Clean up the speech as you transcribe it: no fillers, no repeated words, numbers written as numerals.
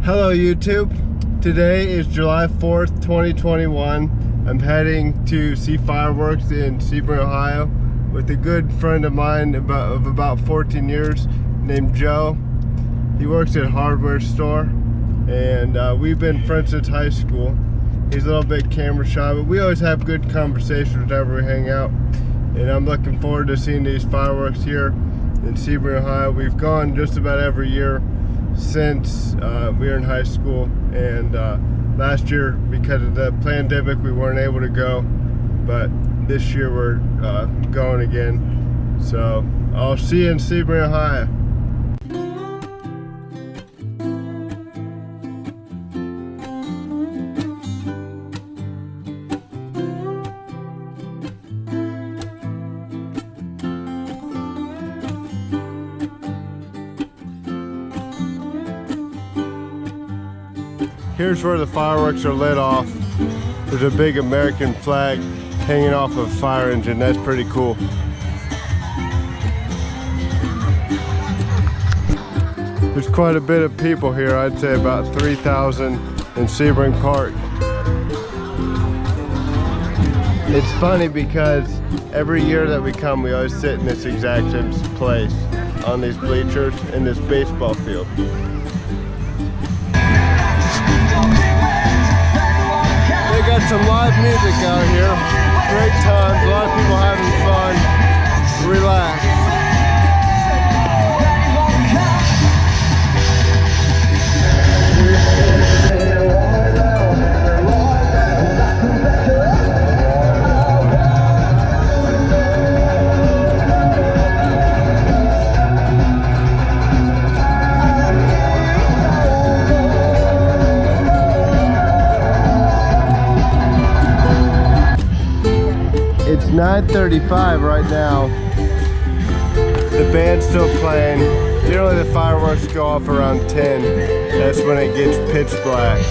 Hello YouTube. Today is July 4th, 2021. I'm heading to see fireworks in Sebring, Ohio with a good friend of mine of about 14 years named Joe. He works at a hardware store and we've been friends since high school. He's a little bit camera shy, but we always have good conversations whenever we hang out. And I'm looking forward to seeing these fireworks here in Sebring, Ohio. We've gone just about every year since we were in high school, and last year because of the pandemic we weren't able to go, but this year we're going again. So I'll see you in Sebring, Ohio. Here's where the fireworks are lit off. There's a big American flag hanging off of a fire engine. That's pretty cool. There's quite a bit of people here. I'd say about 3,000 in Sebring Park. It's funny because every year that we come, we always sit in this exact same place on these bleachers in this baseball field. Got some live music out here. Great times, a lot of people having fun. Relax. It's 9:35 right now. The band's still playing. Generally the fireworks go off around 10. That's when it gets pitch black.